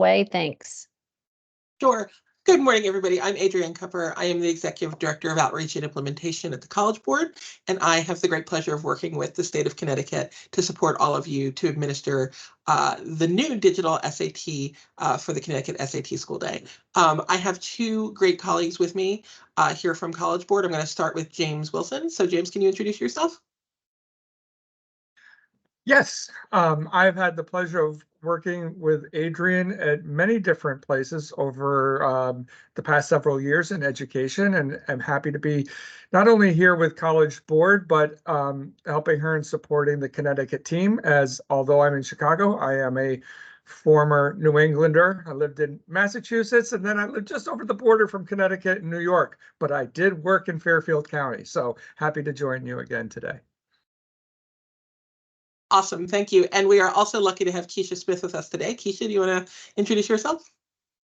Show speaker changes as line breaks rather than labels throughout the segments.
way? Thanks.
Sure. Good morning, everybody. I'm Adrienne Kupper. I am the Executive Director of Outreach and Implementation at the College Board, and I have the great pleasure of working with the state of Connecticut to support all of you to administer the new digital SAT for the Connecticut SAT School Day. I have two great colleagues with me here from College Board. I'm going to start with James Wilson. So James, can you introduce yourself?
Yes, I've had the pleasure of working with Adrienne at many different places over the past several years in education, and I'm happy to be not only here with College Board, but helping her in supporting the Connecticut team, as although I'm in Chicago, I am a former New Englander. I lived in Massachusetts, and then I lived just over the border from Connecticut and New York, but I did work in Fairfield County, so happy to join you again today.
Awesome, thank you. And we are also lucky to have Keisha Smith with us today. Keisha, do you want to introduce yourself?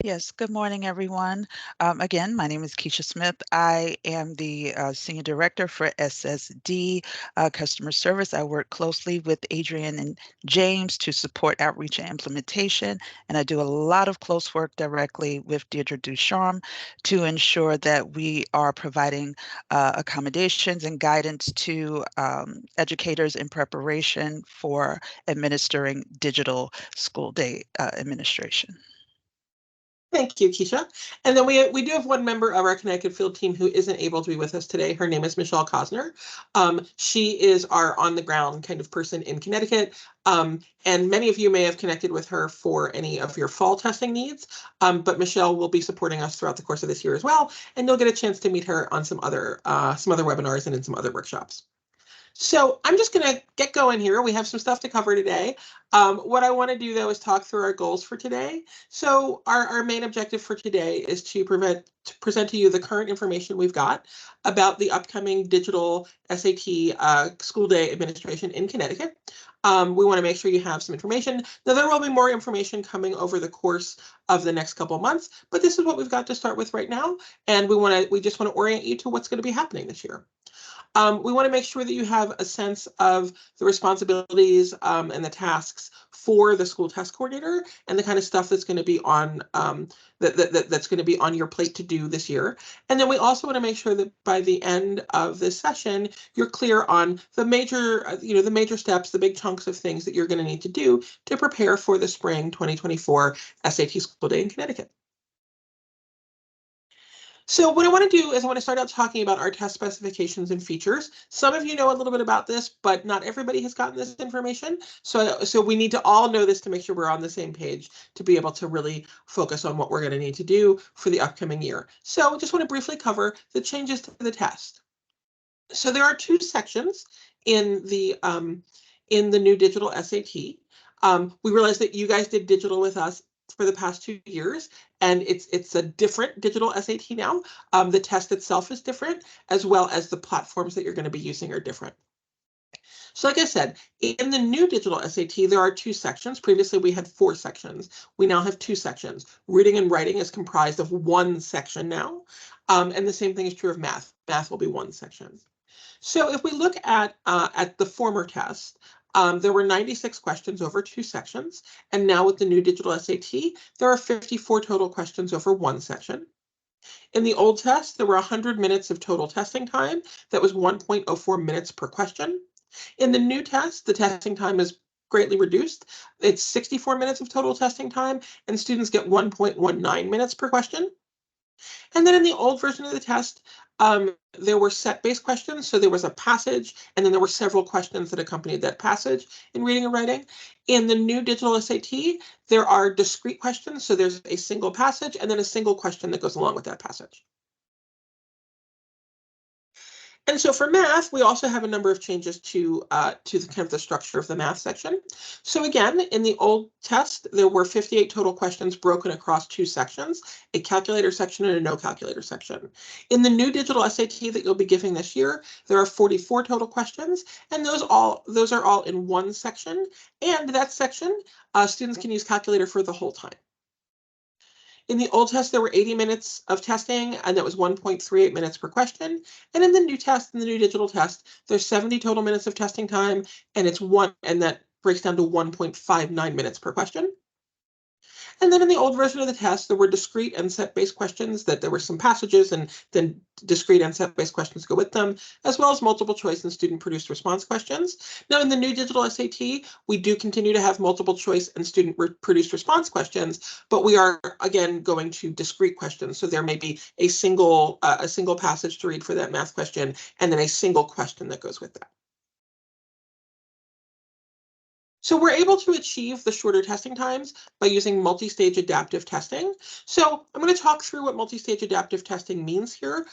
Yes, good morning, everyone. Again, my name is Keisha Smith. I am the Senior Director for SSD Customer Service. I work closely with Adrienne and James to support outreach and implementation, and I do a lot of close work directly with Deirdre Ducharme to ensure that we are providing accommodations and guidance to educators in preparation for administering digital school day administration.
Thank you, Keisha. And then we do have one member of our Connecticut Field team who isn't able to be with us today. Her name is Michelle Cosner. She is our on-the-ground kind of person in Connecticut. And many of you may have connected with her for any of your fall testing needs. But Michelle will be supporting us throughout the course of this year as well. And you'll get a chance to meet her on some other webinars and in some other workshops. So I'm just going to get going here. We have some stuff to cover today. What I want to do, though, is talk through our goals for today. So our main objective for today is to present to you the current information we've got about the upcoming digital SAT school day administration in Connecticut. We want to make sure you have some information. Now, there will be more information coming over the course of the next couple of months, but this is what we've got to start with right now. And we just want to orient you to what's going to be happening this year. We want to make sure that you have a sense of the responsibilities and the tasks for the school test coordinator and the kind of stuff that's going to be on that's going to be on your plate to do this year. And then we also want to make sure that by the end of this session, you're clear on the major, the major steps, the big chunks of things that you're going to need to do to prepare for the spring 2024 SAT School Day in Connecticut. So what I want to do is I want to start out talking about our test specifications and features. Some of you know a little bit about this, but not everybody has gotten this information. So we need to all know this to make sure we're on the same page to be able to really focus on what we're going to need to do for the upcoming year. So I just want to briefly cover the changes to the test. So there are two sections in the new digital SAT. We realized that you guys did digital with us for the past 2 years, and it's a different digital SAT now. The test itself is different, as well as the platforms that you're going to be using are different. So like I said, in the new digital SAT, there are two sections. Previously, we had 4 sections. We now have 2 sections. Reading and writing is comprised of 1 section now, and the same thing is true of math. Math will be 1 section. So if we look at the former test, there were 96 questions over 2 sections, and now with the new digital SAT, there are 54 total questions over 1 section. In the old test, there were 100 minutes of total testing time. That was 1.04 minutes per question. In the new test, the testing time is greatly reduced. It's 64 minutes of total testing time, and students get 1.19 minutes per question. And then in the old version of the test, there were set-based questions. So there was a passage, and then there were several questions that accompanied that passage in reading and writing. In the new digital SAT, there are discrete questions. So there's a single passage and then a single question that goes along with that passage. And so for math, we also have a number of changes to the kind of the structure of the math section. So again, in the old test, there were 58 total questions broken across 2 sections, a calculator section and a no calculator section. In the new digital SAT that you'll be giving this year, there are 44 total questions, and those are all in 1 section. And that section, students can use calculator for the whole time. In the old test, there were 80 minutes of testing, and that was 1.38 minutes per question. And in the new test, in the new digital test, there's 70 total minutes of testing time, and that breaks down to 1.59 minutes per question. And then in the old version of the test, there were discrete and set-based questions, that there were some passages and then discrete and set-based questions go with them, as well as multiple choice and student-produced response questions. Now, in the new digital SAT, we do continue to have multiple choice and student-produced response questions, but we are, again, going to discrete questions. So there may be a single passage to read for that math question, and then a single question that goes with that. So we're able to achieve the shorter testing times by using multi-stage adaptive testing. So I'm going to talk through what multi-stage adaptive testing means here.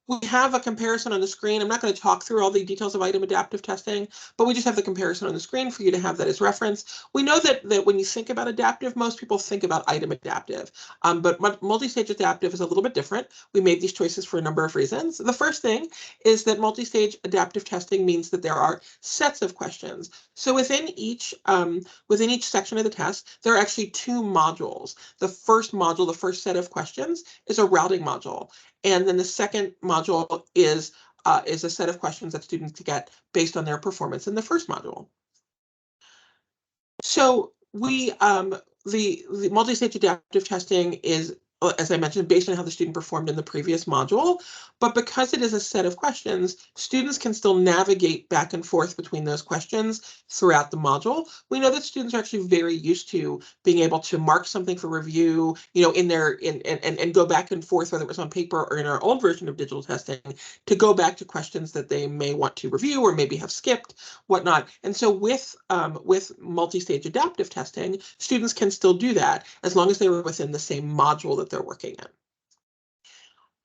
We have a comparison on the screen. I'm not going to talk through all the details of item adaptive testing, but we just have the comparison on the screen for you to have that as reference. We know that when you think about adaptive, most people think about item adaptive, but multi-stage adaptive is a little bit different. We made these choices for a number of reasons. The first thing is that multi-stage adaptive testing means that there are sets of questions. So within each section of the test, there are actually two modules. The first module, the first set of questions, is a routing module. And then the second module is a set of questions that students get based on their performance in the first module. So the multi-stage adaptive testing is, as I mentioned, based on how the student performed in the previous module, but because it is a set of questions, students can still navigate back and forth between those questions throughout the module. We know that students are actually very used to being able to mark something for review, and go back and forth, whether it was on paper or in our old version of digital testing, to go back to questions that they may want to review or maybe have skipped, whatnot. And so with multi-stage adaptive testing, students can still do that as long as they were within the same module that they're working in.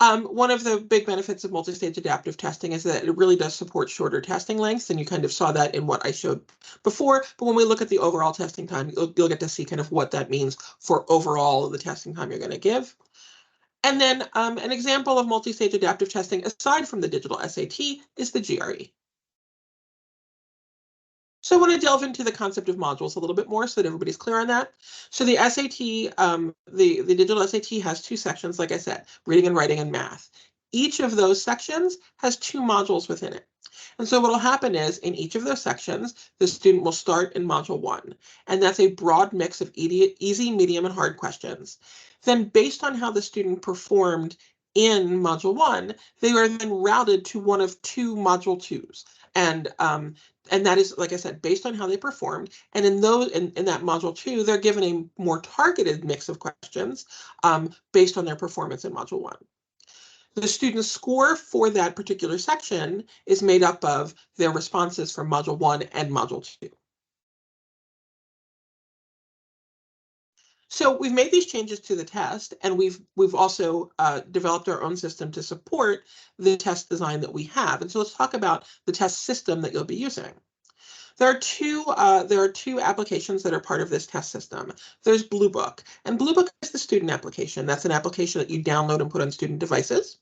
One of the big benefits of multi-stage adaptive testing is that it really does support shorter testing lengths, and you kind of saw that in what I showed before. But when we look at the overall testing time, you'll get to see kind of what that means for overall the testing time you're going to give. And then an example of multi-stage adaptive testing, aside from the digital SAT, is the GRE. So I want to delve into the concept of modules a little bit more so that everybody's clear on that. So the SAT, the digital SAT has two sections, like I said, reading and writing and math. Each of those sections has two modules within it. And so what will happen is in each of those sections, the student will start in module 1, and that's a broad mix of easy, medium, and hard questions. Then based on how the student performed in module 1, they are then routed to one of two module 2s. And that is, like I said, based on how they performed. And in that module 2, they're given a more targeted mix of questions based on their performance in module 1. The student's score for that particular section is made up of their responses from module 1 and module 2. So we've made these changes to the test, and we've also developed our own system to support the test design that we have. And so let's talk about the test system that you'll be using. There are two applications that are part of this test system. There's Bluebook, and Bluebook is the student application. That's an application that you download and put on student devices.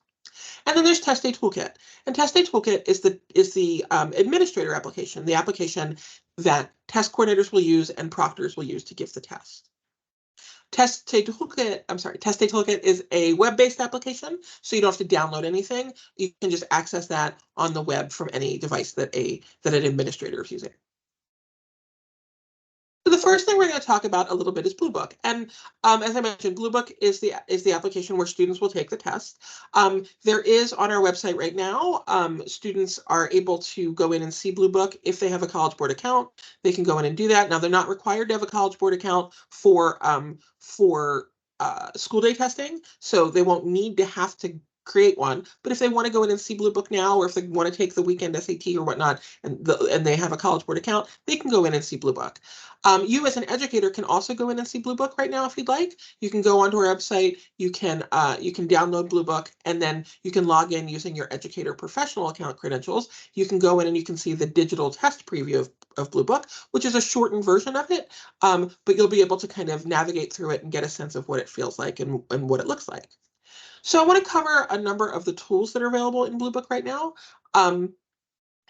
And then there's Test Day Toolkit, and Test Day Toolkit is the administrator application, the application that test coordinators will use and proctors will use to give the test. Test Day Toolkit is a web-based application, so you don't have to download anything. You can just access that on the web from any device that an administrator is using. So the first thing we're going to talk about a little bit is Bluebook, and as I mentioned, Bluebook is the application where students will take the test. There is on our website right now, students are able to go in and see Bluebook if they have a College Board account. They can go in and do that. Now they're not required to have a College Board account for school day testing, so they won't need to have to create one. But if they want to go in and see Bluebook now, or if they want to take the weekend SAT or whatnot, and they have a College Board account, they can go in and see Bluebook. You as an educator can also go in and see Bluebook right now if you'd like. You can go onto our website, you can download Bluebook, and then you can log in using your educator professional account credentials. You can go in and you can see the digital test preview of Bluebook, which is a shortened version of it, but you'll be able to kind of navigate through it and get a sense of what it feels like and what it looks like. So I want to cover a number of the tools that are available in Bluebook right now.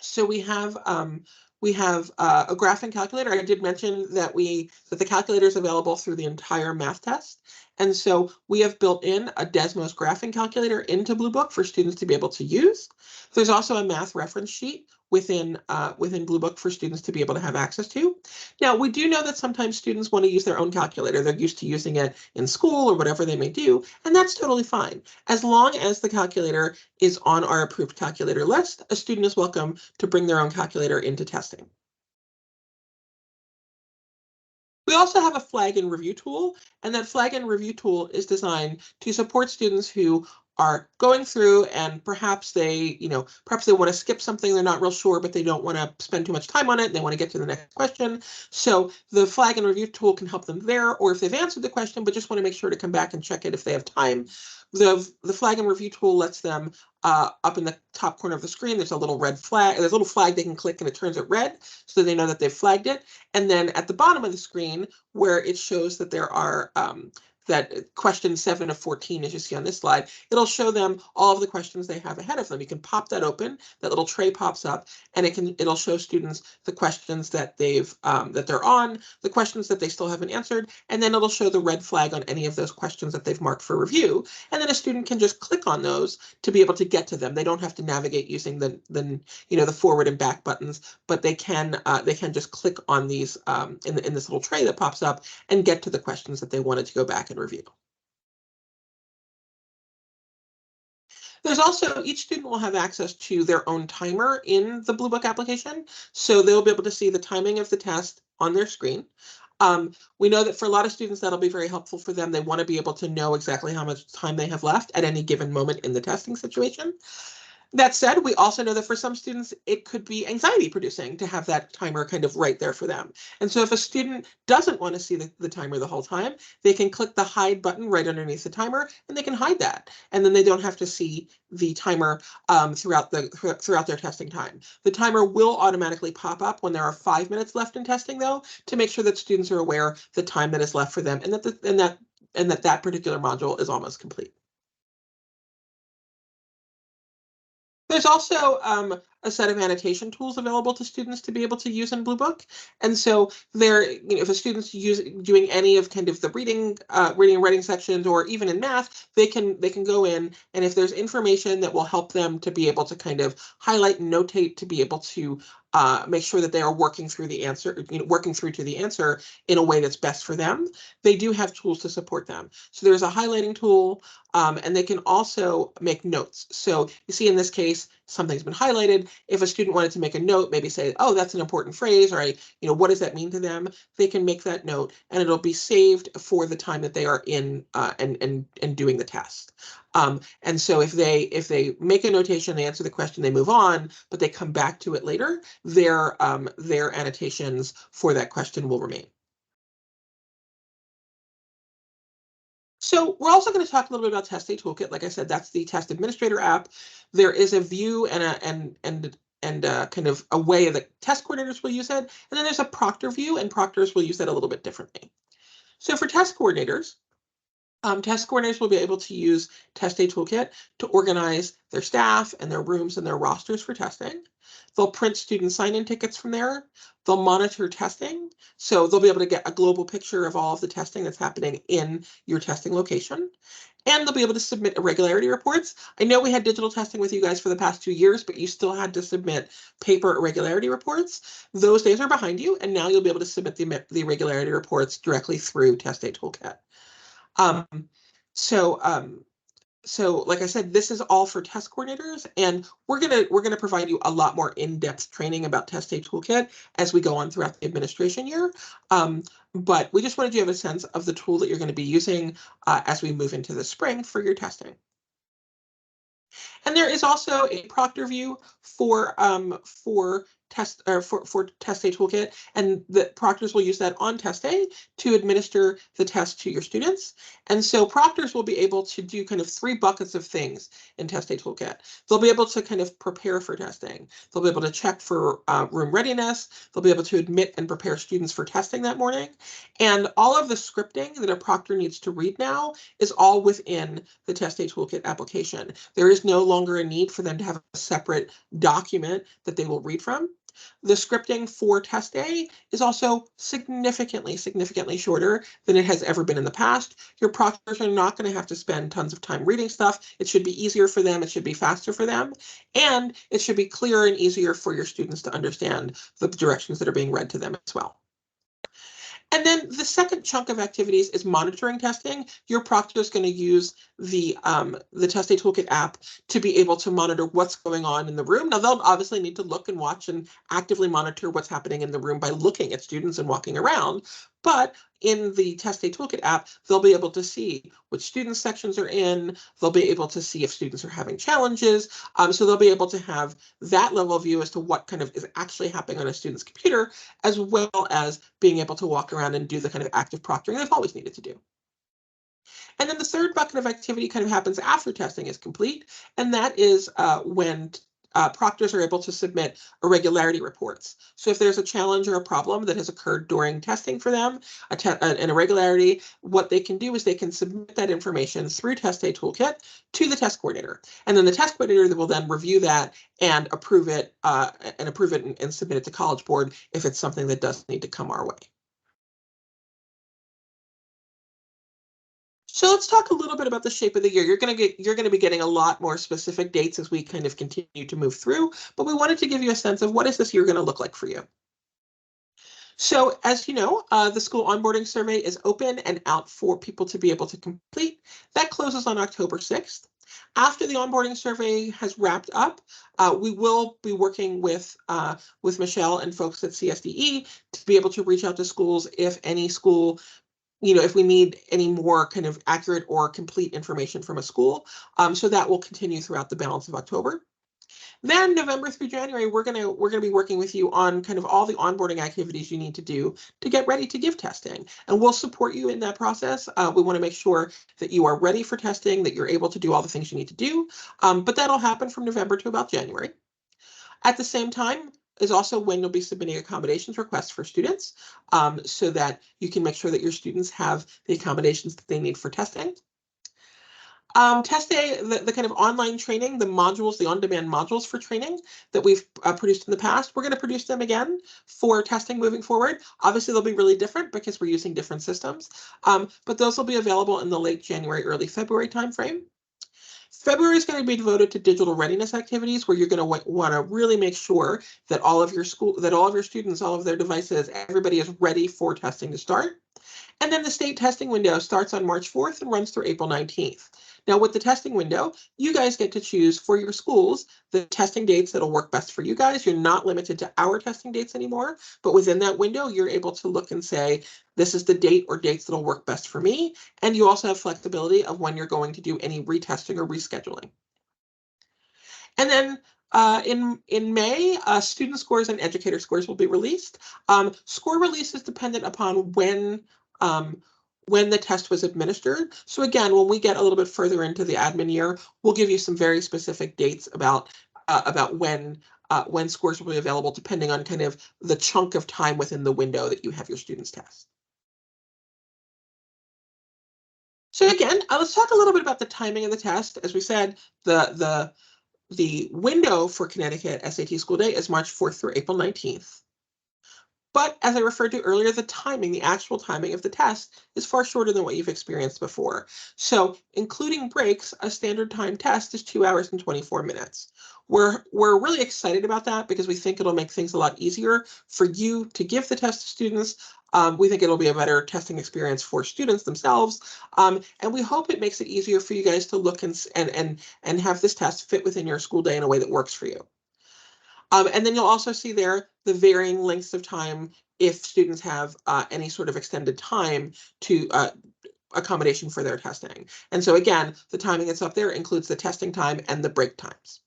So we have a graphing calculator. I did mention that the calculator is available through the entire math test. And so we have built in a Desmos graphing calculator into Bluebook for students to be able to use. There's also a math reference sheet within Blue Book for students to be able to have access to. Now, we do know that sometimes students want to use their own calculator. They're used to using it in school or whatever they may do, and that's totally fine. As long as the calculator is on our approved calculator list, a student is welcome to bring their own calculator into testing. We also have a flag and review tool, and that flag and review tool is designed to support students who are going through and perhaps they want to skip something, they're not real sure, but they don't want to spend too much time on it. They want to get to the next question. So the flag and review tool can help them there, or if they've answered the question, but just want to make sure to come back and check it if they have time. The flag and review tool lets them up in the top corner of the screen, there's a little red flag, there's a little flag they can click and it turns it red so they know that they've flagged it. And then at the bottom of the screen where it shows that there are that question 7 of 14, as you see on this slide, it'll show them all of the questions they have ahead of them. You can pop that open, that little tray pops up, and it'll show students the questions that they're on, the questions that they still haven't answered, and then it'll show the red flag on any of those questions that they've marked for review. And then a student can just click on those to be able to get to them. They don't have to navigate using the forward and back buttons, but they can just click on these in this little tray that pops up and get to the questions that they wanted to go back and review. There's also, each student will have access to their own timer in the Blue Book application. So they'll be able to see the timing of the test on their screen. We know that for a lot of students, that'll be very helpful for them. They want to be able to know exactly how much time they have left at any given moment in the testing situation. That said, we also know that for some students, it could be anxiety producing to have that timer kind of right there for them. And so if a student doesn't want to see the timer the whole time, they can click the hide button right underneath the timer and they can hide that. And then they don't have to see the timer throughout their testing time. The timer will automatically pop up when there are 5 minutes left in testing, though, to make sure that students are aware the time that is left for them and that particular module is almost complete. There's also a set of annotation tools available to students to be able to use in Blue Book. And so if a student's doing any of kind of the reading and writing sections, or even in math, they can go in, and if there's information that will help them to be able to kind of highlight and notate to be able to make sure that they are working through the answer, working through to the answer in a way that's best for them, they do have tools to support them. So there's a highlighting tool, and they can also make notes. So you see in this case, something's been highlighted. If a student wanted to make a note, maybe say, oh, that's an important phrase, or what does that mean to them? They can make that note and it'll be saved for the time that they are in and doing the test. And so if they make a notation, they answer the question, they move on, but they come back to it later, their annotations for that question will remain. So we're also going to talk a little bit about Test Day Toolkit. Like I said, that's the Test Administrator app. There is a view and kind of a way that test coordinators will use it. And then there's a proctor view, and proctors will use that a little bit differently. So for test coordinators will be able to use Test Day Toolkit to organize their staff and their rooms and their rosters for testing. They'll print student sign-in tickets from there. They'll monitor testing. So they'll be able to get a global picture of all of the testing that's happening in your testing location. And they'll be able to submit irregularity reports. I know we had digital testing with you guys for the past 2 years, but you still had to submit paper irregularity reports. Those days are behind you, and now you'll be able to submit the irregularity reports directly through Test Day Toolkit. So like I said, this is all for test coordinators, and we're gonna provide you a lot more in-depth training about Test Day Toolkit as we go on throughout the administration year. But we just wanted you to have a sense of the tool that you're going to be using as we move into the spring for your testing. And there is also a proctor view for Test Day Toolkit, and the proctors will use that on test day to administer the test to your students. And so proctors will be able to do kind of 3 buckets of things in Test Day Toolkit. They'll be able to kind of prepare for testing. They'll be able to check for room readiness. They'll be able to admit and prepare students for testing that morning. And all of the scripting that a proctor needs to read now is all within the Test Day Toolkit application. There is no longer a need for them to have a separate document that they will read from. The scripting for test day is also significantly shorter than it has ever been in the past. Your proctors are not going to have to spend tons of time reading stuff. It should be easier for them. It should be faster for them. And it should be clearer and easier for your students to understand the directions that are being read to them as well. And then the second chunk of activities is monitoring testing. Your proctor is going to use the Test Day Toolkit app to be able to monitor what's going on in the room. Now, they'll obviously need to look and watch and actively monitor what's happening in the room by looking at students and walking around. But in the Test Day Toolkit app, they'll be able to see which student sections are in. They'll be able to see if students are having challenges. So they'll be able to have that level of view as to what kind of is actually happening on a student's computer, as well as being able to walk around and do the kind of active proctoring they've always needed to do. And then the third bucket of activity kind of happens after testing is complete, and that is when proctors are able to submit irregularity reports. So if there's a challenge or a problem that has occurred during testing for them, an irregularity, what they can do is they can submit that information through Test Day Toolkit to the test coordinator. And then the test coordinator will then review that and approve it and submit it to College Board if it's something that does need to come our way. So let's talk a little bit about the shape of the year. You're going to be getting a lot more specific dates as we kind of continue to move through, but we wanted to give you a sense of what is this year going to look like for you. So as you know, the school onboarding survey is open and out for people to be able to complete. That closes on October 6th. After the onboarding survey has wrapped up, we will be working with Michelle and folks at CSDE to be able to reach out to schools if any school, if we need any more kind of accurate or complete information from a school. So that will continue throughout the balance of October. Then November through January, we're gonna be working with you on kind of all the onboarding activities you need to do to get ready to give testing, and we'll support you in that process. We want to make sure that you are ready for testing, that you're able to do all the things you need to do, but that'll happen from November to about January. At the same time is also when you'll be submitting accommodations requests for students, so that you can make sure that your students have the accommodations that they need for testing. Test Day, the kind of online training, the modules, the on-demand modules for training that we've produced in the past, we're going to produce them again for testing moving forward. Obviously, they'll be really different because we're using different systems, but those will be available in the late January, early February timeframe. February is going to be devoted to digital readiness activities, where you're going to want to really make sure that all of your students, all of their devices, everybody is ready for testing to start. And then the state testing window starts on March 4th and runs through April 19th. Now, with the testing window, you guys get to choose for your schools the testing dates that'll work best for you guys. You're not limited to our testing dates anymore, but within that window, you're able to look and say, this is the date or dates that'll work best for me. And you also have flexibility of when you're going to do any retesting or rescheduling. And then in May, student scores and educator scores will be released. Score release is dependent upon when the test was administered. So again, when we get a little bit further into the admin year, we'll give you some very specific dates about when scores will be available, depending on kind of the chunk of time within the window that you have your students test. So again, let's talk a little bit about the timing of the test. As we said, the window for Connecticut SAT School Day is March 4th through April 19th. But as I referred to earlier, the actual timing of the test is far shorter than what you've experienced before. So including breaks, a standard time test is 2 hours and 24 minutes. We're really excited about that because we think it'll make things a lot easier for you to give the test to students. We think it'll be a better testing experience for students themselves. And we hope it makes it easier for you guys to look and have this test fit within your school day in a way that works for you. And then you'll also see there the varying lengths of time if students have any sort of extended time to accommodation for their testing. And so again, the timing that's up there includes the testing time and the break times.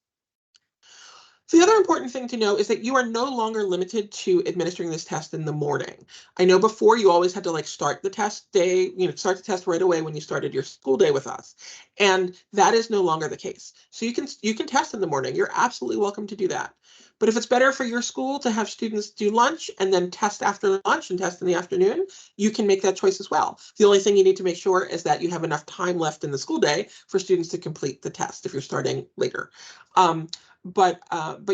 The other important thing to know is that you are no longer limited to administering this test in the morning. I know before you always had to start the test day, start the test right away when you started your school day with us. And that is no longer the case. So you can test in the morning. You're absolutely welcome to do that. But if it's better for your school to have students do lunch and then test after lunch and test in the afternoon, you can make that choice as well. The only thing you need to make sure is that you have enough time left in the school day for students to complete the test if you're starting later. but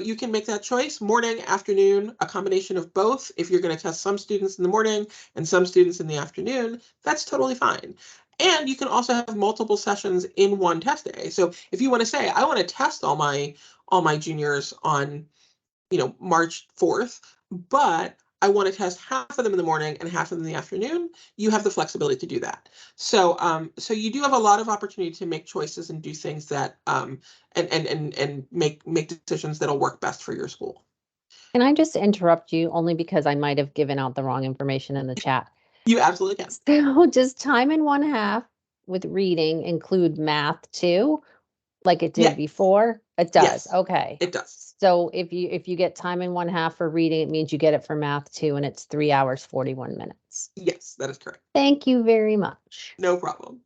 you can make that choice, morning, afternoon, a combination of both. If you're going to test some students in the morning and some students in the afternoon, that's totally fine. And you can also have multiple sessions in one test day. So if you want to say, I want to test all my juniors on, March 4th, but I want to test half of them in the morning and half of them in the afternoon, you have the flexibility to do that. So so you do have a lot of opportunity to make choices and do things that and make decisions that'll work best for your school.
Can I just interrupt you only because I might have given out the wrong information in the chat?
You absolutely can.
So does time in 1/2 with reading include math too, like it did
Yeah.
before? It does.
Yes,
Okay.
it does.
So if you get time in 1/2 for reading, it means you get it for math too, and it's 3 hours, 41 minutes.
Yes, that is correct.
Thank you very much.
No problem.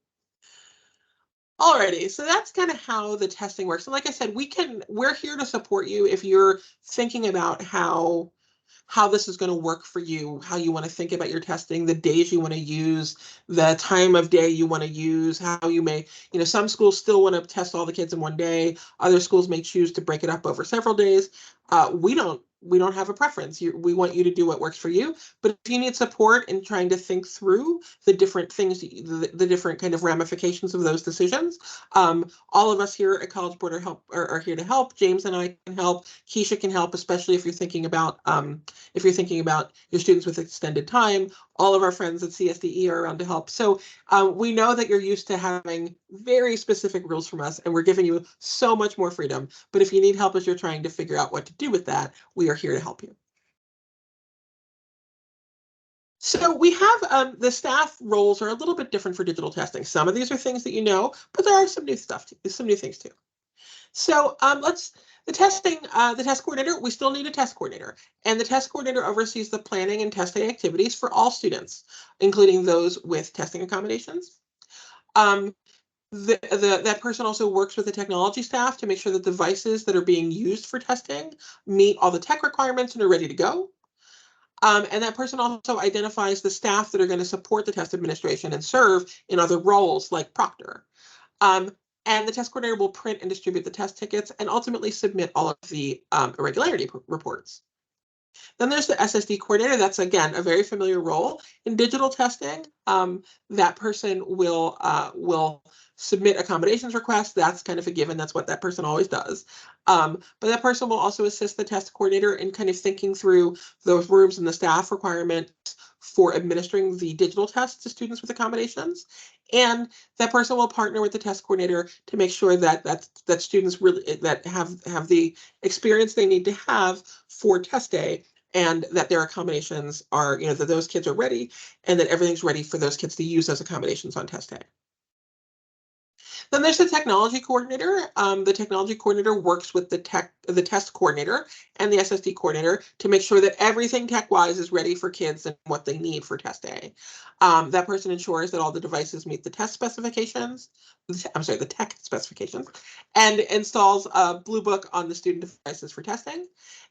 Alrighty, so that's kind of how the testing works. And like I said, we're here to support you if you're thinking about how this is going to work for you, how you want to think about your testing, the days you want to use, the time of day you want to use, how you may, some schools still want to test all the kids in one day. Other schools may choose to break it up over several days. We don't have a preference. We want you to do what works for you. But if you need support in trying to think through the different things, the different kind of ramifications of those decisions, all of us here at College Board are here to help. James and I can help. Keisha can help, especially if you're thinking about your students with extended time. All of our friends at CSDE are around to help. So we know that you're used to having very specific rules from us, and we're giving you so much more freedom. But if you need help as you're trying to figure out what to do with that, we are here to help you. So we have the staff roles are a little bit different for digital testing. Some of these are things that you know, but there are some new things too. So the test coordinator, we still need a test coordinator, and the test coordinator oversees the planning and testing activities for all students, including those with testing accommodations. That person also works with the technology staff to make sure that devices that are being used for testing meet all the tech requirements and are ready to go. And that person also identifies the staff that are going to support the test administration and serve in other roles like proctor. And the test coordinator will print and distribute the test tickets and ultimately submit all of the irregularity reports. Then there's the SSD coordinator. That's, again, a very familiar role. In digital testing, that person will submit accommodations requests. That's kind of a given. That's what that person always does. But that person will also assist the test coordinator in kind of thinking through those rooms and the staff requirements for administering the digital tests to students with accommodations. And that person will partner with the test coordinator to make sure that students really that have the experience they need to have for test day, and that their accommodations are, that those kids are ready and that everything's ready for those kids to use those accommodations on test day. Then there's the technology coordinator. The technology coordinator works with the test coordinator and the SSD coordinator to make sure that everything tech-wise is ready for kids and what they need for test day. That person ensures that all the devices meet the test specifications. I'm sorry, the tech specifications, and installs a Blue Book on the student devices for testing.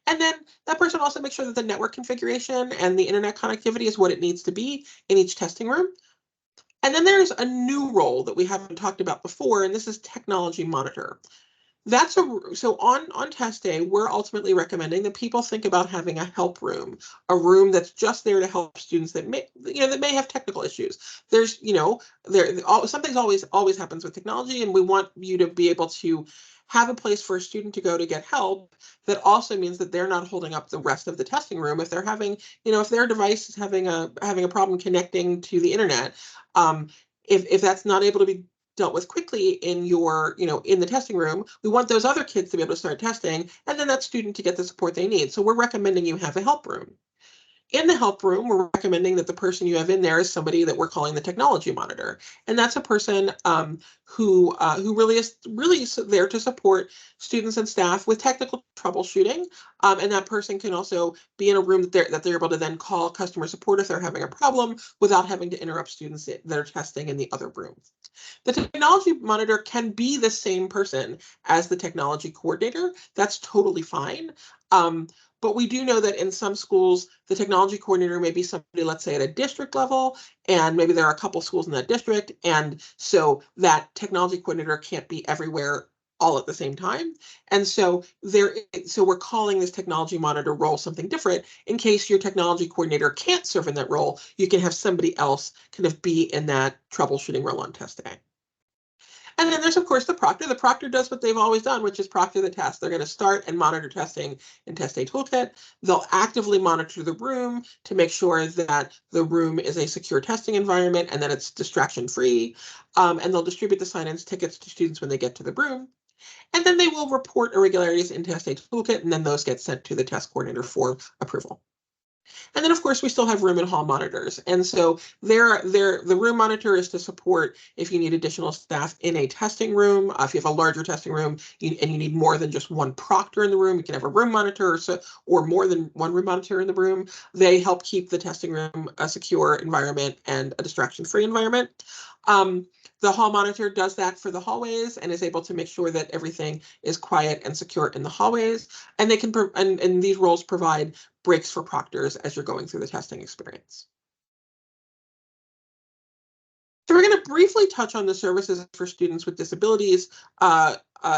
And then that person also makes sure that the network configuration and the internet connectivity is what it needs to be in each testing room. And then there's a new role that we haven't talked about before, and this is technology monitor. So on test day, we're ultimately recommending that people think about having a help room, a room that's just there to help students that may have technical issues. There's something's always happens with technology, and we want you to be able to have a place for a student to go to get help. That also means that they're not holding up the rest of the testing room if they're having, if their device is having a problem connecting to the internet. If that's not able to be dealt with quickly in your, in the testing room, we want those other kids to be able to start testing, and then that student to get the support they need. So we're recommending you have a help room. In the help room, we're recommending that the person you have in there is somebody that we're calling the technology monitor. And that's a person who really is there to support students and staff with technical troubleshooting. And that person can also be in a room that they're able to then call customer support if they're having a problem without having to interrupt students that are testing in the other room. The technology monitor can be the same person as the technology coordinator. That's totally fine. But we do know that in some schools, the technology coordinator may be somebody, let's say, at a district level, and maybe there are a couple schools in that district. And so that technology coordinator can't be everywhere all at the same time. And so we're calling this technology monitor role something different in case your technology coordinator can't serve in that role. You can have somebody else kind of be in that troubleshooting role on test day. And then there's, of course, the proctor. The proctor does what they've always done, which is proctor the test. They're going to start and monitor testing in Test Day Toolkit. They'll actively monitor the room to make sure that the room is a secure testing environment and that it's distraction-free. And they'll distribute the sign-ins tickets to students when they get to the room. And then they will report irregularities in Test Day Toolkit, and then those get sent to the test coordinator for approval. And then, of course, we still have room and hall monitors. And so the room monitor is to support if you need additional staff in a testing room. If you have a larger testing room and you need more than just one proctor in the room, you can have a room monitor or more than one room monitor in the room. They help keep the testing room a secure environment and a distraction-free environment. The hall monitor does that for the hallways and is able to make sure that everything is quiet and secure in the hallways. And they can and these roles provide breaks for proctors as you're going through the testing experience. So we're going to briefly touch on the services for students with disabilities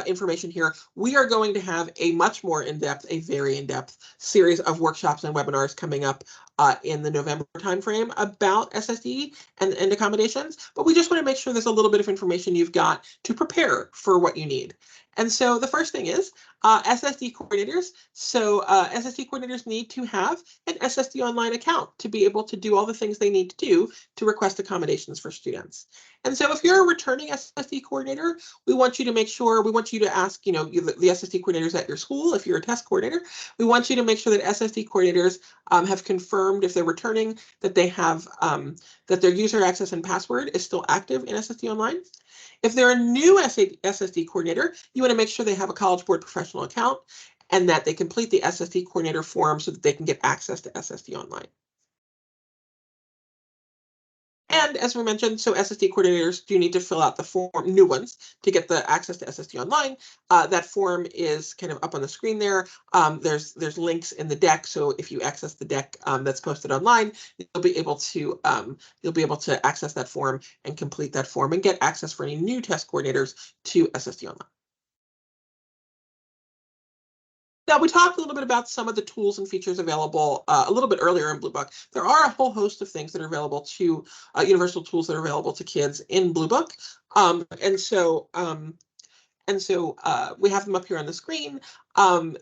information here. We are going to have a much more in-depth, a very in-depth series of workshops and webinars coming up in the November timeframe about SSD and accommodations, but we just want to make sure there's a little bit of information you've got to prepare for what you need. And so the first thing is SSD coordinators. So SSD coordinators need to have an SSD Online account to be able to do all the things they need to do to request accommodations for students. And so if you're a returning SSD coordinator, we want you to make sure, we want you to ask, the SSD coordinators at your school, if you're a test coordinator, we want you to make sure that SSD coordinators have confirmed if they're returning that they have, that their user access and password is still active in SSD Online. If they're a new SSD coordinator, you want to make sure they have a College Board professional account and that they complete the SSD coordinator form so that they can get access to SSD Online. And as we mentioned, so SSD coordinators do need to fill out the form, new ones, to get the access to SSD Online. That form is kind of up on the screen there. There's links in the deck, so if you access the deck that's posted online, you'll be able to access that form and complete that form and get access for any new test coordinators to SSD Online. Now, we talked a little bit about some of the tools and features available a little bit earlier in Bluebook. There are a whole host of things that are available to universal tools that are available to kids in Bluebook. And so we have them up here on the screen.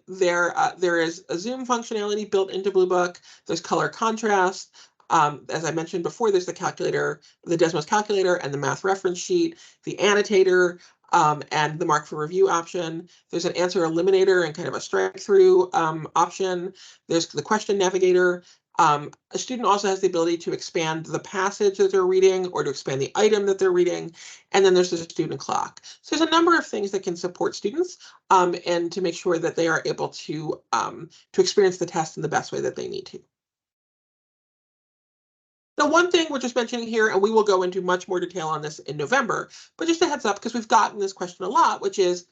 There is a zoom functionality built into Bluebook. There's color contrast. As I mentioned before, there's the calculator, the Desmos calculator and the math reference sheet, the annotator, and the mark for review option. There's an answer eliminator and kind of a strike through option. There's the question navigator. A student also has the ability to expand the passage that they're reading or to expand the item that they're reading. And then there's the student clock. So there's a number of things that can support students and to make sure that they are able to experience the test in the best way that they need to. Now, one thing we're just mentioning here, and we will go into much more detail on this in November, but just a heads up, because we've gotten this question a lot, which is,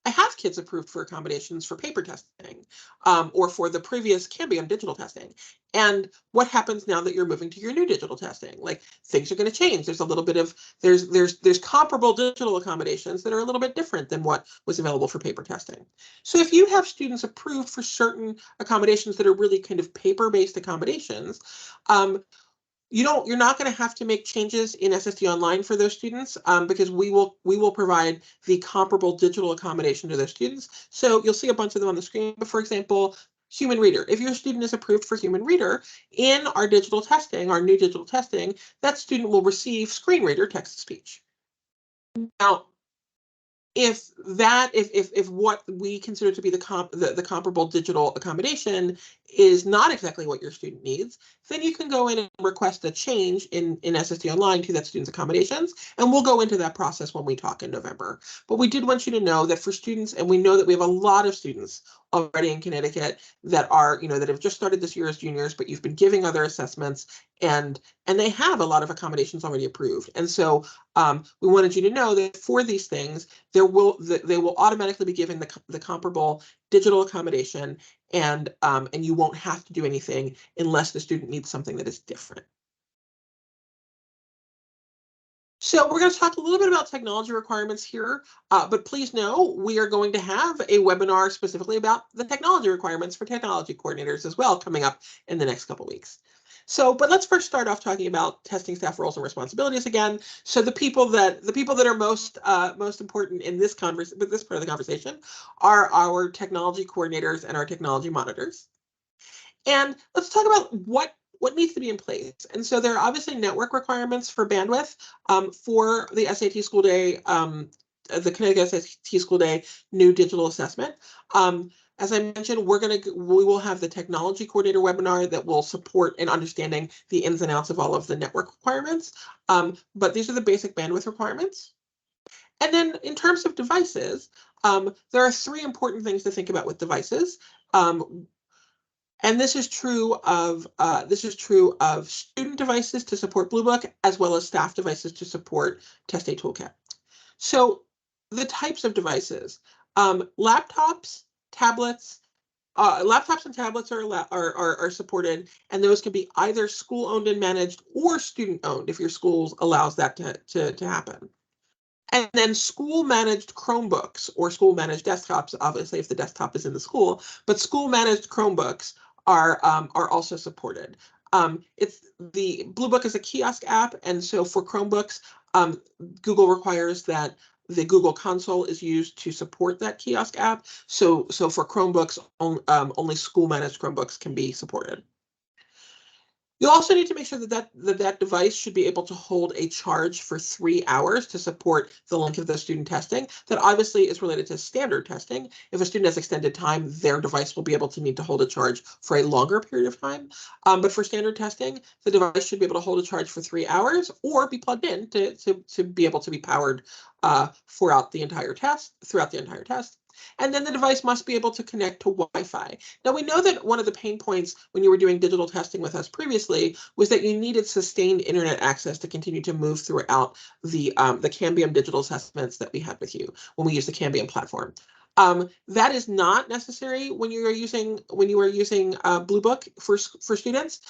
I have kids approved for accommodations for paper testing or for the previous Cambium digital testing. And what happens now that you're moving to your new digital testing? Like, things are going to change. There's a little bit of, there's comparable digital accommodations that are a little bit different than what was available for paper testing. So if you have students approved for certain accommodations that are really kind of paper-based accommodations, you're not going to have to make changes in SSD Online for those students because we will provide the comparable digital accommodation to those students. So you'll see a bunch of them on the screen. But for example, Human Reader. If your student is approved for Human Reader in our digital testing, our new digital testing, that student will receive Screen Reader text-to-speech. Now, if what we consider to be the comparable digital accommodation is not exactly what your student needs, then you can go in and request a change in SSD Online to that student's accommodations, and we'll go into that process when we talk in November. But we did want you to know that for students, and we know that we have a lot of students already in Connecticut that are, that have just started this year as juniors, but you've been giving other assessments, and they have a lot of accommodations already approved. And so we wanted you to know that for these things, they will automatically be given the comparable digital accommodation, and you won't have to do anything unless the student needs something that is different. So we're going to talk a little bit about technology requirements here, but please know we are going to have a webinar specifically about the technology requirements for technology coordinators as well coming up in the next couple weeks. So, but let's first start off talking about testing staff roles and responsibilities again. So the people that are most important in this part of the conversation are our technology coordinators and our technology monitors. And let's talk about what needs to be in place. And so there are obviously network requirements for bandwidth for the SAT School Day, the Connecticut SAT School Day new digital assessment. As I mentioned, we will have the technology coordinator webinar that will support in understanding the ins and outs of all of the network requirements. But these are the basic bandwidth requirements. And then in terms of devices, there are 3 important things to think about with devices. And this is true of student devices to support Blue Book, as well as staff devices to support Test A Toolkit. So the types of devices, laptops, tablets, laptops and tablets are supported, and those can be either school-owned and managed or student-owned if your school allows that to happen. And then school-managed Chromebooks or school-managed desktops, obviously if the desktop is in the school, but school-managed Chromebooks are also supported. It's the Blue Book is a kiosk app, and so for Chromebooks, Google requires that the Google console is used to support that kiosk app. So for Chromebooks, only school-managed Chromebooks can be supported. You'll also need to make sure that device should be able to hold a charge for 3 hours to support the length of the student testing. That obviously is related to standard testing. If a student has extended time, their device will be able to need to hold a charge for a longer period of time. But for standard testing, the device should be able to hold a charge for 3 hours or be plugged in to be able to be powered throughout the entire test. And then the device must be able to connect to Wi-Fi. Now, we know that one of the pain points when you were doing digital testing with us previously was that you needed sustained internet access to continue to move throughout the Cambium digital assessments that we had with you when we use the Cambium platform. That is not necessary when you are using Blue Book for students.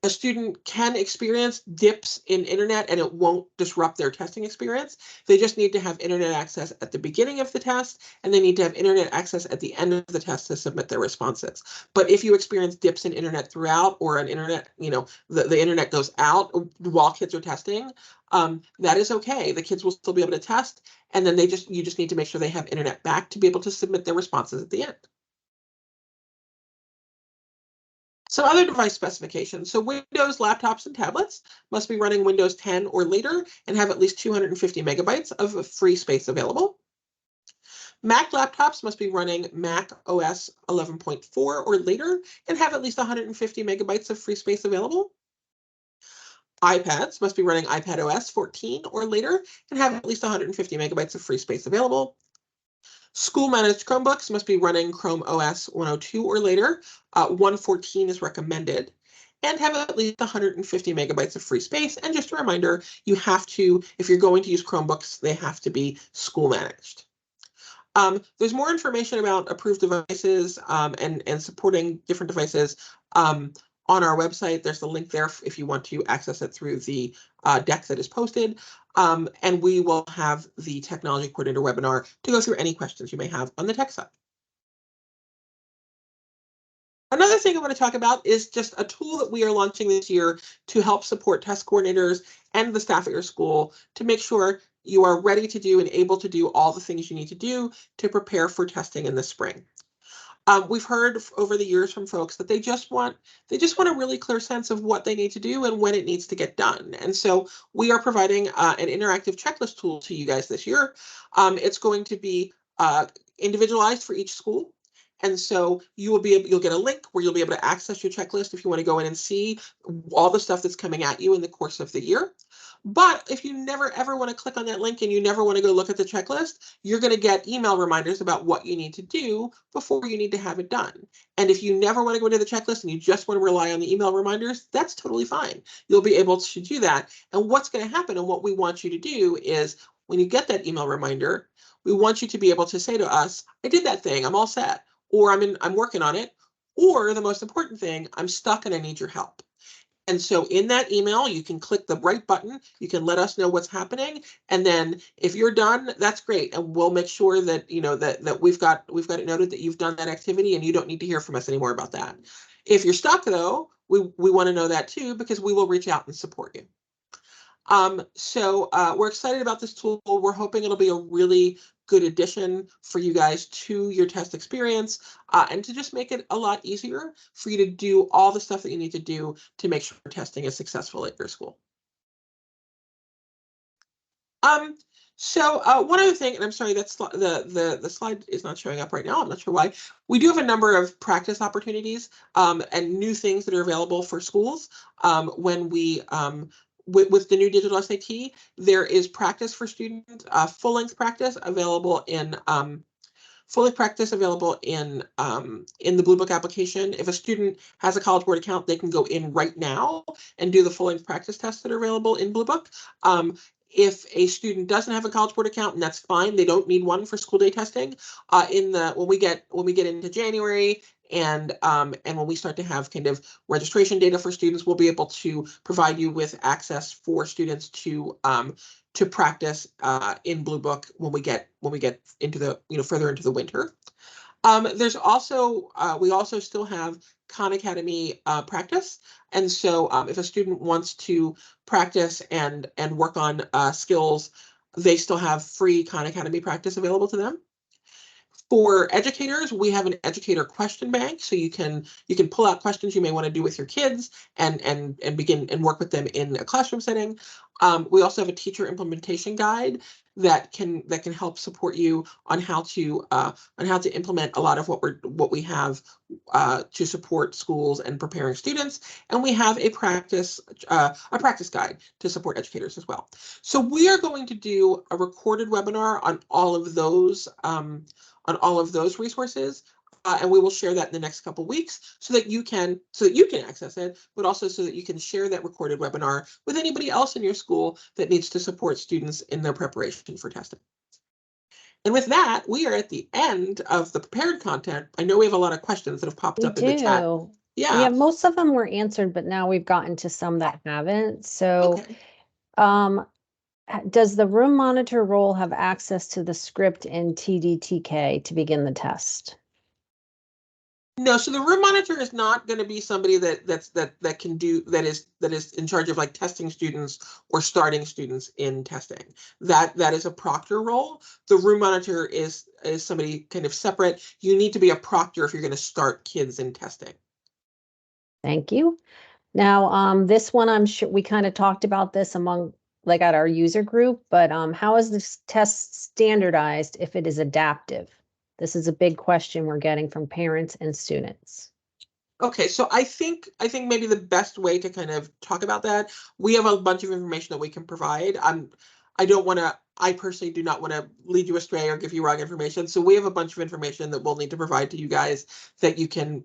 A student can experience dips in internet and it won't disrupt their testing experience. They just need to have internet access at the beginning of the test, and they need to have internet access at the end of the test to submit their responses. But if you experience dips in internet throughout, or an internet, the internet goes out while kids are testing, that is okay. The kids will still be able to test, and then you just need to make sure they have internet back to be able to submit their responses at the end. Some other device specifications. So Windows laptops and tablets must be running Windows 10 or later and have at least 250 megabytes of free space available. Mac laptops must be running Mac OS 11.4 or later and have at least 150 megabytes of free space available. iPads must be running iPad OS 14 or later and have at least 150 megabytes of free space available. School-managed Chromebooks must be running Chrome OS 102 or later. 114 is recommended, and have at least 150 megabytes of free space. And just a reminder, you have to, if you're going to use Chromebooks, they have to be school-managed. There's more information about approved devices and supporting different devices on our website. There's a link there if you want to access it through the deck that is posted. And we will have the technology coordinator webinar to go through any questions you may have on the tech side. Another thing I want to talk about is just a tool that we are launching this year to help support test coordinators and the staff at your school to make sure you are ready to do and able to do all the things you need to do to prepare for testing in the spring. We've heard over the years from folks that they just want a really clear sense of what they need to do and when it needs to get done. And so we are providing an interactive checklist tool to you guys this year. It's going to be individualized for each school. And so you'll get a link where you'll be able to access your checklist if you want to go in and see all the stuff that's coming at you in the course of the year. But if you never ever want to click on that link and you never want to go look at the checklist, you're going to get email reminders about what you need to do before you need to have it done. And if you never want to go into the checklist and you just want to rely on the email reminders, that's totally fine. You'll be able to do that. And what's going to happen and what we want you to do is when you get that email reminder, we want you to be able to say to us, I did that thing, I'm all set, or I'm working on it, or the most important thing, I'm stuck and I need your help. And so in that email, you can click the right button. You can let us know what's happening. And then if you're done, that's great. And we'll make sure that, you know, that we've got it noted that you've done that activity and you don't need to hear from us anymore about that. If you're stuck though, we want to know that too, because we will reach out and support you. We're excited about this tool. We're hoping it'll be a really good addition for you guys to your test experience, and to just make it a lot easier for you to do all the stuff that you need to do to make sure testing is successful at your school. One other thing, and I'm sorry, that's the slide is not showing up right now. I'm not sure why. We do have a number of practice opportunities and new things that are available for schools when we with the new digital SAT. There is practice for students, full-length practice available in the Blue Book application. If a student has a College Board account, they can go in right now and do the full-length practice tests that are available in Blue Book. If a student doesn't have a College Board account, and that's fine, they don't need one for school day testing. When we get into January and when we start to have kind of registration data for students, we'll be able to provide you with access for students to practice in Blue Book when we get into the further into the winter. There's also we also still have Khan Academy practice, and so if a student wants to practice and work on skills, they still have free Khan Academy practice available to them. For educators, we have an educator question bank, so you can pull out questions you may want to do with your kids and begin and work with them in a classroom setting. We also have a teacher implementation guide that can help support you on how to implement a lot of what we have to support schools and preparing students. And we have a practice guide to support educators as well. So we are going to do a recorded webinar on all of those resources, and we will share that in the next couple weeks so that you can access it, but also so that you can share that recorded webinar with anybody else in your school that needs to support students in their preparation for testing. And with that, we are at the end of the prepared content. I know we have a lot of questions that have popped up in the chat.
Yeah, most of them were answered, but now we've gotten to some that haven't. So,
okay.
Does the room monitor role have access to the script in TDTK to begin the test?
No, so the room monitor is not going to be somebody that is in charge of like testing students or starting students in testing. That is a proctor role. The room monitor is somebody kind of separate. You need to be a proctor if you're going to start kids in testing.
Thank you. Now, this one, I'm sure we kind of talked about this at our user group, but how is this test standardized if it is adaptive? This is a big question we're getting from parents and students.
Okay, so I think maybe the best way to kind of talk about that, we have a bunch of information that we can provide. I personally do not want to lead you astray or give you wrong information. So we have a bunch of information that we'll need to provide to you guys that you can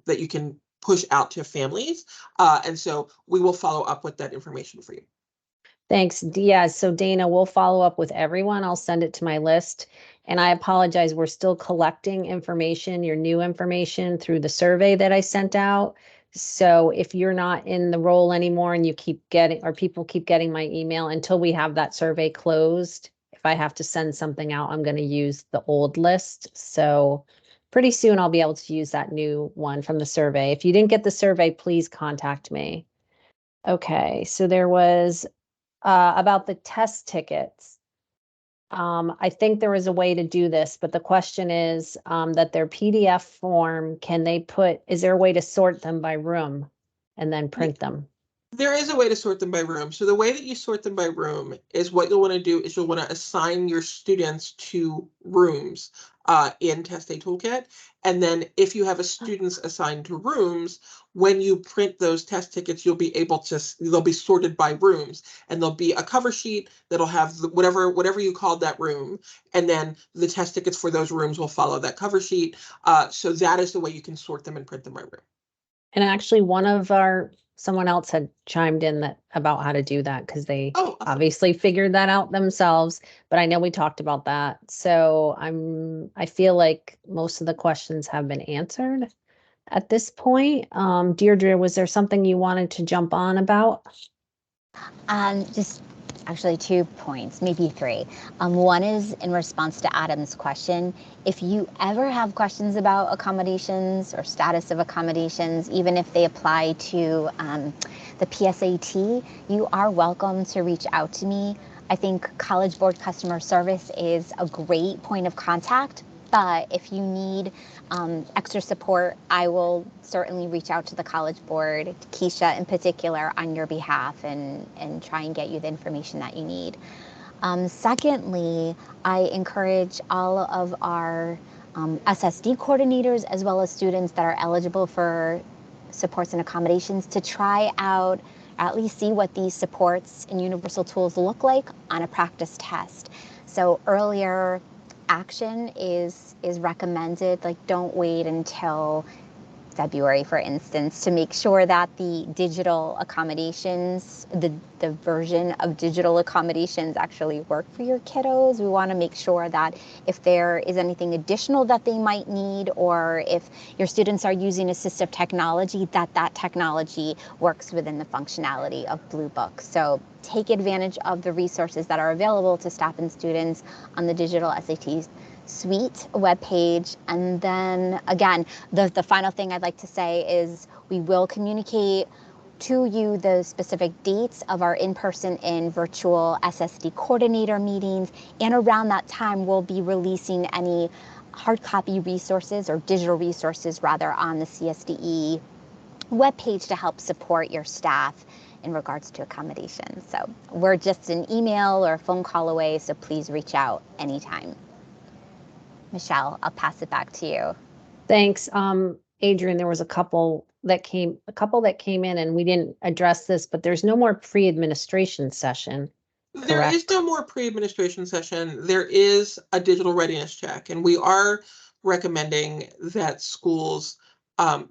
push out to families. And so we will follow up with that information for you.
Thanks. Yeah, so Dana, we'll follow up with everyone. I'll send it to my list. And I apologize, we're still collecting information, your new information through the survey that I sent out. So if you're not in the role anymore and people keep getting my email until we have that survey closed, if I have to send something out, I'm going to use the old list. So pretty soon I'll be able to use that new one from the survey. If you didn't get the survey, please contact me. Okay, so there was about the test tickets. I think there is a way to do this, but the question is that their PDF form, is there a way to sort them by room and then print them?
There is a way to sort them by room. So the way that you sort them by room is what you'll want to do is you'll want to assign your students to rooms in Test A Toolkit. And then if you have a students assigned to rooms, when you print those test tickets, they'll be sorted by rooms, and there'll be a cover sheet that'll have whatever you called that room. And then the test tickets for those rooms will follow that cover sheet. So that is the way you can sort them and print them by room.
And actually someone else had chimed in about how to do that because they obviously figured that out themselves, but I know we talked about that. So I feel like most of the questions have been answered. at this point. Deirdre, was there something you wanted to jump on about?
Just actually 2 points, maybe 3. One is in response to Adam's question. If you ever have questions about accommodations or status of accommodations, even if they apply to the PSAT, you are welcome to reach out to me. I think College Board customer service is a great point of contact, but if you need extra support, I will certainly reach out to the College Board, to Keisha in particular, on your behalf and try and get you the information that you need. Secondly, I encourage all of our SSD coordinators, as well as students that are eligible for supports and accommodations, to try out, at least see what these supports and universal tools look like on a practice test. So earlier action is recommended. Like, don't wait until February, for instance, to make sure that the digital accommodations, the version of digital accommodations actually work for your kiddos. We want to make sure that if there is anything additional that they might need, or if your students are using assistive technology, that technology works within the functionality of Blue Book. So take advantage of the resources that are available to staff and students on the Digital SAT Suite webpage. And then again, the final thing I'd like to say is we will communicate to you the specific dates of our in-person and virtual SSD coordinator meetings. And around that time, we'll be releasing any hard copy resources, or digital resources rather, on the CSDE webpage to help support your staff in regards to accommodations. So we're just an email or a phone call away, so please reach out anytime. Michelle, I'll pass it back to you.
Thanks. Adrian, there was a couple that came in, and we didn't address this, but there's no more pre-administration session.
There is no more pre-administration session. There is a digital readiness check, and we are recommending that schools do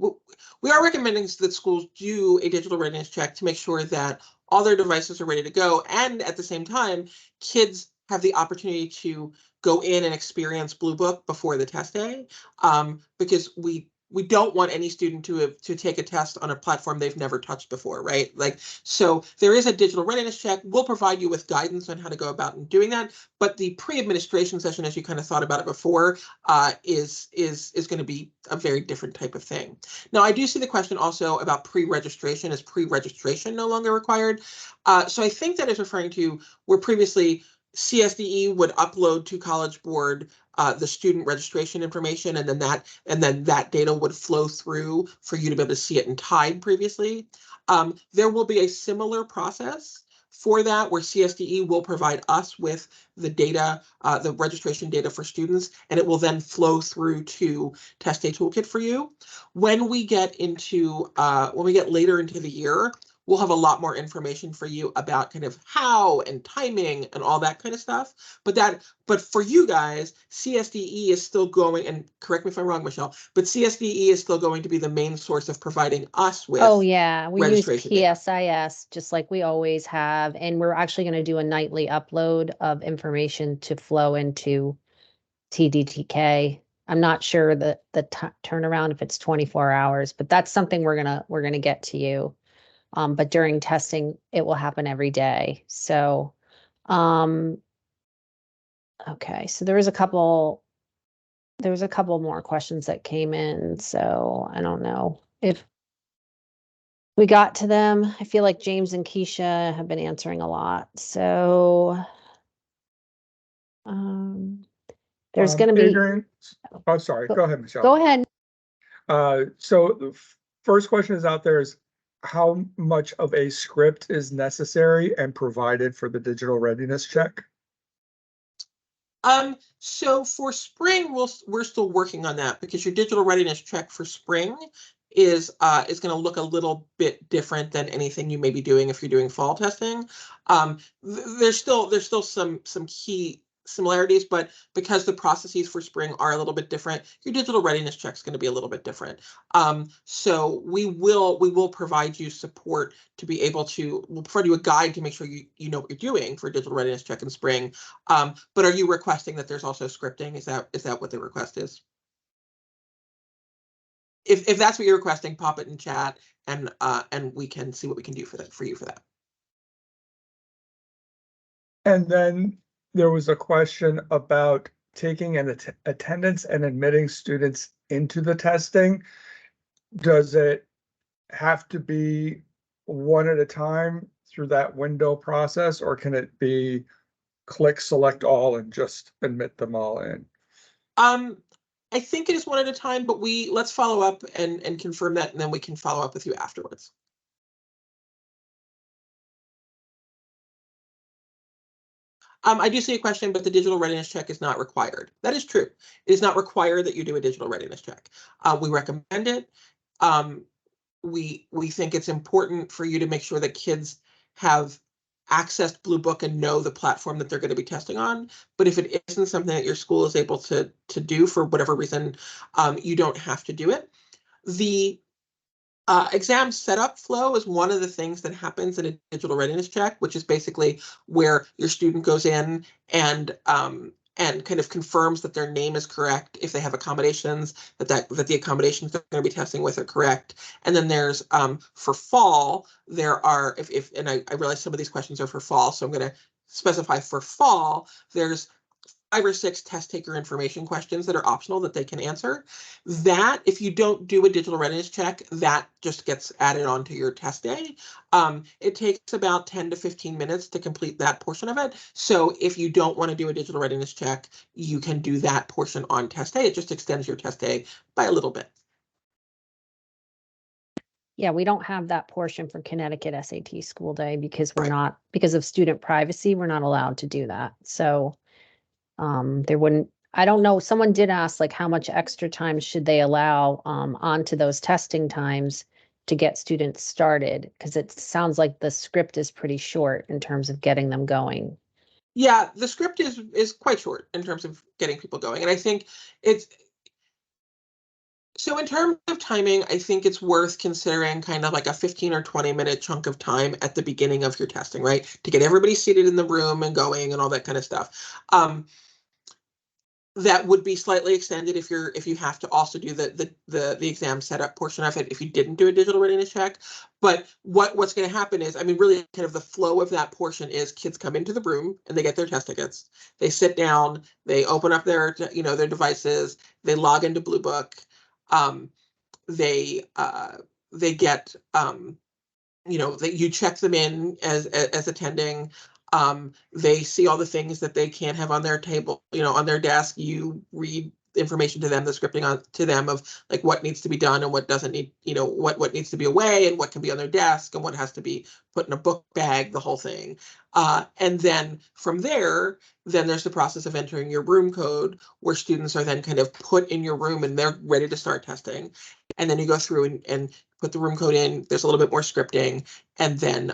a digital readiness check to make sure that all their devices are ready to go, and at the same time, kids have the opportunity to go in and experience Blue Book before the test day, because we don't want any student to take a test on a platform they've never touched before, right? Like, so there is a digital readiness check. We'll provide you with guidance on how to go about doing that. But the pre-administration session, as you kind of thought about it before, is going to be a very different type of thing. Now, I do see the question also about pre-registration. Is pre-registration no longer required? So I think that is referring to where previously CSDE would upload to College Board the student registration information, and then that data would flow through for you to be able to see it in Tide previously. There will be a similar process for that, where CSDE will provide us with the data, the registration data for students, and it will then flow through to Test Day Toolkit for you. When we get later into the year, we'll have a lot more information for you about kind of how and timing and all that kind of stuff. But for you guys, CSDE is still going, and correct me if I'm wrong, Michelle, but CSDE is still going to be the main source of providing us with.
Oh yeah, we use
registration data.
PSIS just like we always have, and we're actually going to do a nightly upload of information to flow into TDTK. I'm not sure the turnaround if it's 24 hours, but that's something we're gonna get to you. But during testing, it will happen every day. So, okay, so there was a couple more questions that came in. So I don't know if we got to them. I feel like James and Keisha have been answering a lot. So, there's going to be.
Adrian, oh, sorry. Go ahead, Michelle.
Go ahead.
So the first question is out there is, how much of a script is necessary and provided for the digital readiness check?
So for spring, we're still working on that, because your digital readiness check for spring is going to look a little bit different than anything you may be doing if you're doing fall testing. There's still some key similarities, but because the processes for spring are a little bit different, your digital readiness check is going to be a little bit different. So we will provide you support to be able to, we'll provide you a guide to make sure you know what you're doing for digital readiness check in spring. But are you requesting that there's also scripting? Is that what the request is? if that's what you're requesting, pop it in chat, and we can see what we can do for you for that.
And then there was a question about taking an attendance and admitting students into the testing. Does it have to be one at a time through that window process, or can it be click select all and just admit them all in?
I think it is one at a time, but let's follow up and confirm that, and then we can follow up with you afterwards. I do see a question, but the digital readiness check is not required. That is true. It is not required that you do a digital readiness check. We recommend it. We think it's important for you to make sure that kids have accessed Blue Book and know the platform that they're going to be testing on. But if it isn't something that your school is able to do for whatever reason, you don't have to do it. The exam setup flow is one of the things that happens in a digital readiness check, which is basically where your student goes in and kind of confirms that their name is correct. If they have accommodations, that the accommodations they're going to be testing with are correct. And then there's for fall, there are and I realize some of these questions are for fall, so I'm going to specify for fall, there's 5 or 6 test taker information questions that are optional that they can answer. That, if you don't do a digital readiness check, that just gets added onto your test day. It takes about 10 to 15 minutes to complete that portion of it. So if you don't want to do a digital readiness check, you can do that portion on test day. It just extends your test day by a little bit.
Yeah, we don't have that portion for Connecticut SAT school day because we're
Right.
not, because of student privacy, we're not allowed to do that. So there wouldn't, I don't know, someone did ask like how much extra time should they allow onto those testing times to get students started? Because it sounds like the script is pretty short in terms of getting them going.
Yeah, the script is quite short in terms of getting people going. And I think so in terms of timing, I think it's worth considering kind of like a 15 or 20-minute chunk of time at the beginning of your testing, right? To get everybody seated in the room and going and all that kind of stuff. That would be slightly extended if you have to also do the exam setup portion of it if you didn't do a digital readiness check. But what's going to happen is, I mean, really kind of the flow of that portion is kids come into the room and they get their test tickets. They sit down, they open up their devices, they log into Blue Book. They get you check them in as attending. They see all the things that they can't have on their table, on their desk. You read information to them, the scripting on to them of like what needs to be done and what doesn't need, what needs to be away and what can be on their desk and what has to be put in a book bag, the whole thing. And then from there, then there's the process of entering your room code where students are then kind of put in your room and they're ready to start testing. And then you go through and put the room code in. There's a little bit more scripting, and then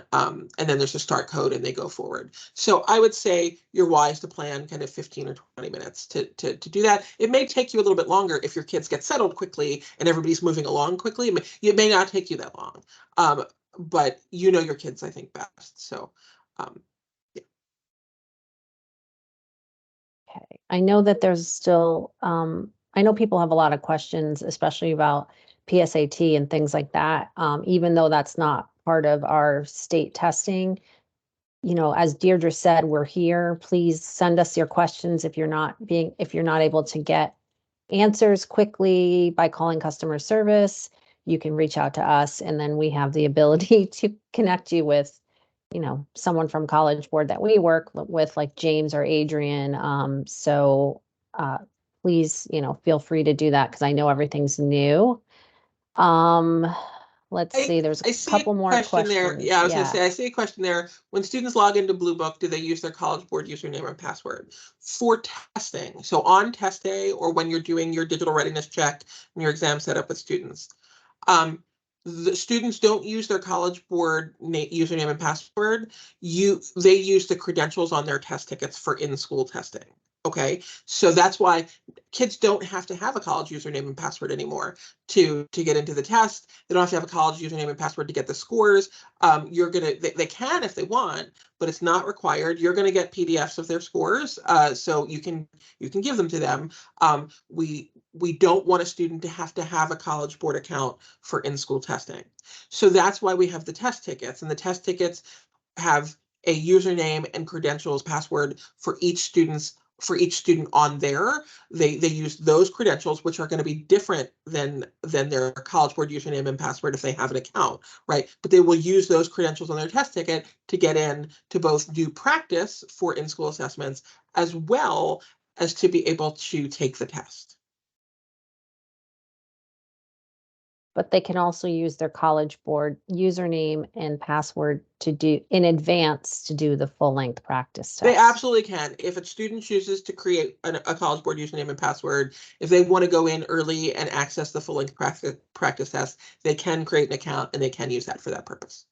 there's a start code, and they go forward. So I would say you're wise to plan kind of 15 or 20 minutes to do that. It may take you a little bit longer if your kids get settled quickly and everybody's moving along quickly. It may not take you that long, but you know your kids, I think, best. So. Yeah.
Okay, I know that there's still, I know people have a lot of questions, especially about PSAT and things like that. Even though that's not part of our state testing, as Deirdre said, we're here. Please send us your questions if you're not able to get answers quickly by calling customer service. You can reach out to us, and then we have the ability to connect you with someone from College Board that we work with, like James or Adrian. So please, feel free to do that because I know everything's new. Let's see, there's a couple more questions
there. Yeah, I was going to say, I see a question there. When students log into Blue Book, do they use their College Board username and password for testing? So on test day or when you're doing your digital readiness check and your exam setup with students, the students don't use their College Board username and password. They use the credentials on their test tickets for in-school testing. Okay, so that's why kids don't have to have a college username and password anymore to get into the test. They don't have to have a college username and password to get the scores. They can if they want, but it's not required. You're gonna get PDFs of their scores, so you can give them to them. We don't want a student to have a College Board account for in-school testing. So that's why we have the test tickets, and the test tickets have a username and credentials password for each student on there. They use those credentials, which are going to be different than their College Board username and password if they have an account, right? But they will use those credentials on their test ticket to get in to both do practice for in-school assessments as well as to be able to take the test.
But they can also use their College Board username and password to do in advance to do the full-length practice test.
They absolutely can. If a student chooses to create a College Board username and password, if they want to go in early and access the full-length practice test, they can create an account and they can use that for that purpose.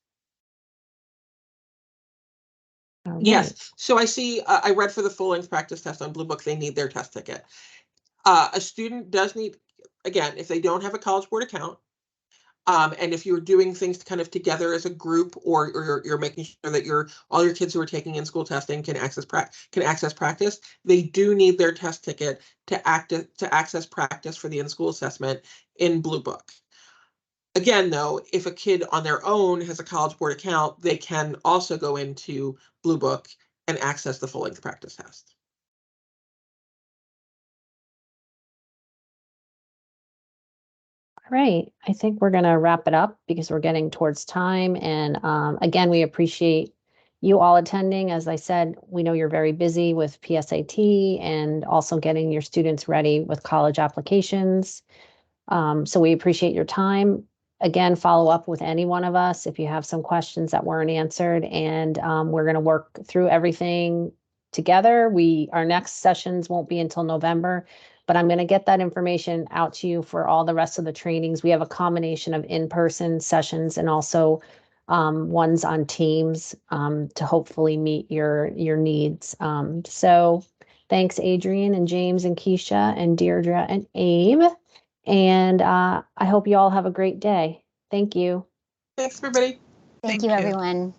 All right.
Yes. So I see, I read for the full-length practice test on Blue Book, they need their test ticket. A student does need, again, if they don't have a College Board account, and if you're doing things kind of together as a group, or you're making sure that all your kids who are taking in-school testing can access practice, they do need their test ticket to access practice for the in-school assessment in Blue Book. Again, though, if a kid on their own has a College Board account, they can also go into Blue Book and access the full-length practice test.
All right, I think we're going to wrap it up because we're getting towards time. And again, we appreciate you all attending. As I said, we know you're very busy with PSAT and also getting your students ready with college applications. So we appreciate your time. Again, follow up with any one of us if you have some questions that weren't answered, and we're going to work through everything together. Our next sessions won't be until November, but I'm going to get that information out to you for all the rest of the trainings. We have a combination of in-person sessions and also ones on Teams to hopefully meet your needs. So thanks, Adrian and James and Keisha and Deirdre and Abe. And I hope you all have a great day. Thank you.
Thanks, everybody.
Thank
Thank
you,
you.
everyone.